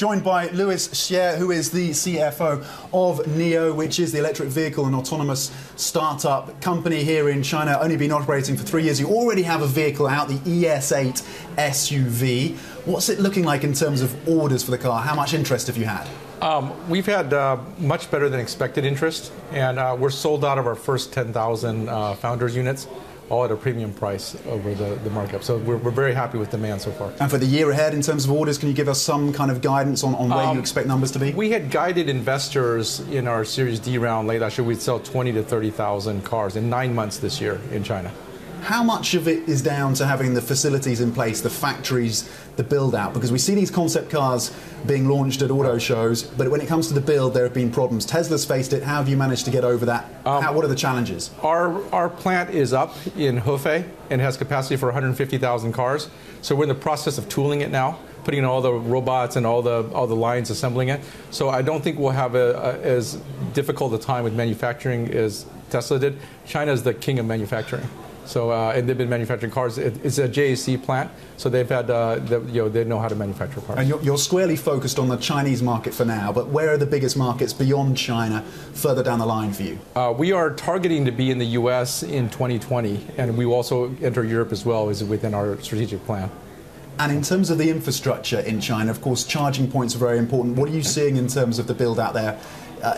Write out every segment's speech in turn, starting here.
joined by Hsieh, who is the CFO of NIO, which is the electric vehicle and autonomous startup company here in China. Only been operating for 3 years. You already have a vehicle out, the ES8 SUV. What's it looking like in terms of orders for the car? How much interest have you had? We've had much better than expected interest, and we're sold out of our first 10,000 Founders units, all at a premium price over the markup. So we're very happy with demand so far. And for the year ahead, in terms of orders, can you give us some kind of guidance on where you expect numbers to be? We had guided investors in our Series D round late last year we'd sell 20 to 30,000 cars in 9 months this year in China. How much of it is down to having the facilities in place, the factories, the build out? Because we see these concept cars being launched at auto shows, but when it comes to the build, there have been problems. Tesla's faced it. How have you managed to get over that? What are the challenges? Our plant is up in Hsieh and has capacity for 150,000 cars. So we're in the process of tooling it now, putting in all the robots and all the lines, assembling it. So I don't think we'll have as difficult a time with manufacturing as Tesla did. China is the king of manufacturing. So, and they've been manufacturing cars. It's a JAC plant, so they've had, they know how to manufacture cars. And you're squarely focused on the Chinese market for now, but where are the biggest markets beyond China further down the line for you? We are targeting to be in the US in 2020, and we will also enter Europe as well, is within our strategic plan. And in terms of the infrastructure in China, of course, charging points are very important. What are you seeing in terms of the build out there?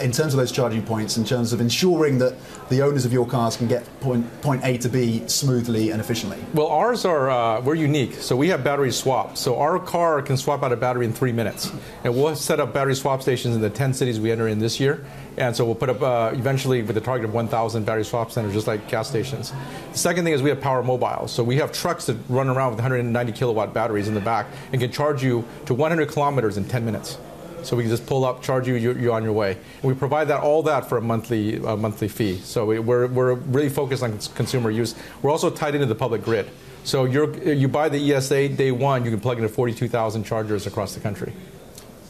In terms of those charging points, in terms of ensuring that the owners of your cars can get point A to B smoothly and efficiently? Well, ours are, we're unique. So we have battery swap. So our car can swap out a battery in 3 minutes. And we'll set up battery swap stations in the 10 cities we enter in this year. And so we'll put up, eventually, with a target of 1,000 battery swap centers, just like gas stations. The second thing is we have power mobile. So we have trucks that run around with 190 kilowatt batteries in the back and can charge you to 100 kilometers in 10 minutes. So we can just pull up, charge you, you're on your way. And we provide all that for a monthly fee. So we're really focused on consumer use. We're also tied into the public grid. So you buy the ES8 day one, you can plug into 42,000 chargers across the country.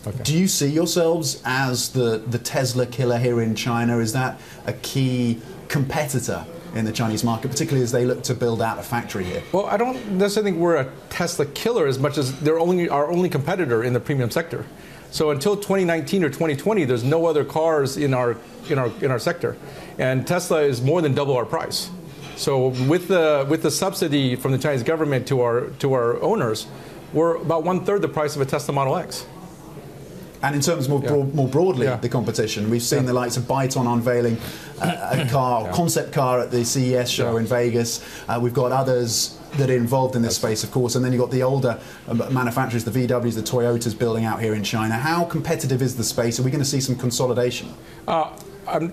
Okay. Do you see yourselves as the Tesla killer here in China? Is that a key competitor in the Chinese market, particularly as they look to build out a factory here? Well, I don't necessarily think we're a Tesla killer as much as they're our only competitor in the premium sector. So until 2019 or 2020, there's no other cars in our sector, and Tesla is more than double our price. So with the subsidy from the Chinese government to our owners, we're about 1/3 the price of a Tesla Model X. And in terms more broadly, the competition, we've seen the likes of Byton unveiling a concept car at the CES show in Vegas. We've got others that are involved in this space, of course, and then you've got the older manufacturers, the VWs, the Toyotas building out here in China. How competitive is the space? Are we going to see some consolidation?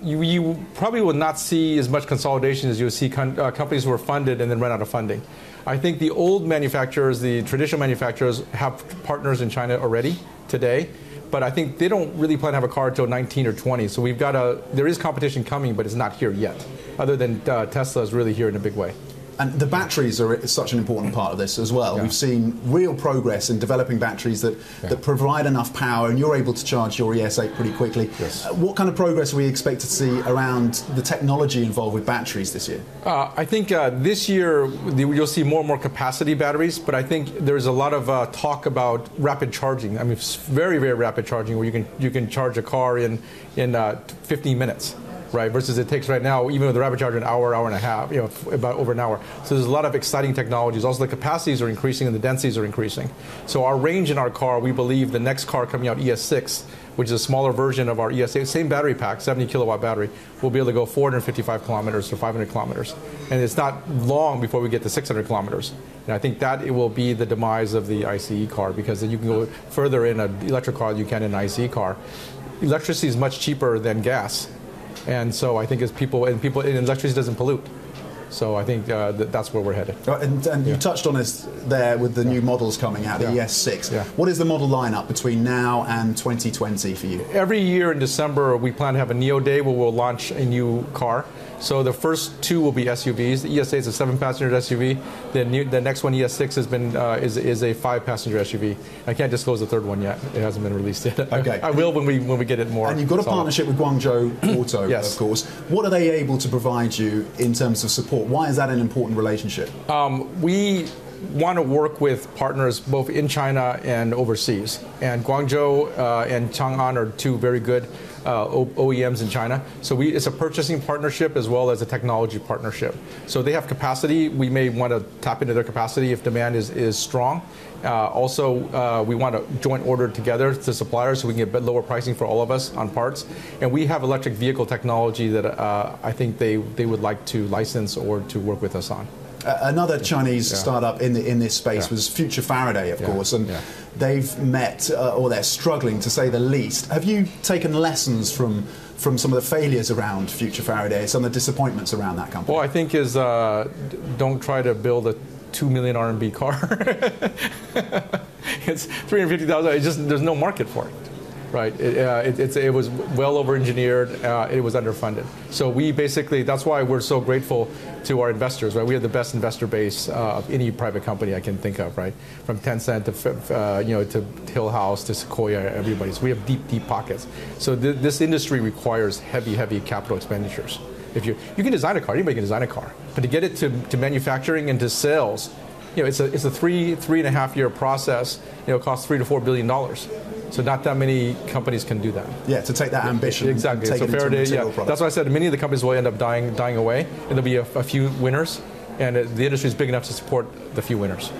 You probably will not see as much consolidation as you'll see companies who are funded and then run out of funding. I think the old manufacturers, the traditional manufacturers, have partners in China already today. But I think they don't really plan to have a car until 19 or 20. So there is competition coming, but it's not here yet. Other than Tesla is really here in a big way. And the batteries are such an important part of this as well. Yeah. We've seen real progress in developing batteries that provide enough power, and you're able to charge your ES8 pretty quickly. Yes. What kind of progress are we expected to see around the technology involved with batteries this year? I think this year you'll see more and more capacity batteries, but I think there's a lot of talk about rapid charging. I mean, very, very rapid charging, where you can charge a car in 15 minutes. Right, versus it takes right now, even with the rapid charger, an hour and a half, about over an hour. So there's a lot of exciting technologies. Also, the capacities are increasing and the densities are increasing. So our range in our car, we believe the next car coming out, ES6, which is a smaller version of our ES8, same battery pack, 70 kilowatt battery, will be able to go 455 kilometers to 500 kilometers. And it's not long before we get to 600 kilometers. And I think that it will be the demise of the ICE car, because then you can go further in an electric car than you can in an ICE car. Electricity is much cheaper than gas. And so I think electricity doesn't pollute. So I think that's where we're headed. And you touched on this there with the new models coming out, the ES6. Yeah. What is the model lineup between now and 2020 for you? Every year in December, we plan to have a NIO Day where we'll launch a new car. So the first two will be SUVs. The ES8 is a 7-passenger SUV. The next one, ES6, is a 5-passenger SUV. I can't disclose the third one yet. It hasn't been released yet. Okay. I will when we get it more. And you've got a partnership with Guangzhou Auto, yes. Of course. What are they able to provide you in terms of support? Why is that an important relationship? want to work with partners both in China and overseas. And Guangzhou and Chang'an are two very good OEMs in China. So it's a purchasing partnership as well as a technology partnership. So they have capacity. We may want to tap into their capacity if demand is strong. Also, we want to joint order together to suppliers so we can get lower pricing for all of us on parts. And we have electric vehicle technology that I think they would like to license or to work with us on. Another Chinese startup in this space was Future Faraday, of course, and they've met, or they're struggling to say the least. Have you taken lessons from some of the failures around Future Faraday, some of the disappointments around that company? Well, I think is don't try to build a 2 million RMB car. It's 350,000. There's no market for it. Right, it was well over-engineered, it was underfunded. So we basically, that's why we're so grateful to our investors, right? We have the best investor base of any private company I can think of, right? From Tencent to Hill House to Sequoia, everybody. So we have deep pockets. So this industry requires heavy capital expenditures. If you can design a car, anybody can design a car, but to get it to manufacturing and to sales, it's a 3.5 year process. It costs $3 to $4 billion. So not that many companies can do that. Yeah, to take that ambition. Exactly. And take so it into Faraday, that's why I said many of the companies will end up dying away, and there'll be a few winners, and the industry is big enough to support the few winners.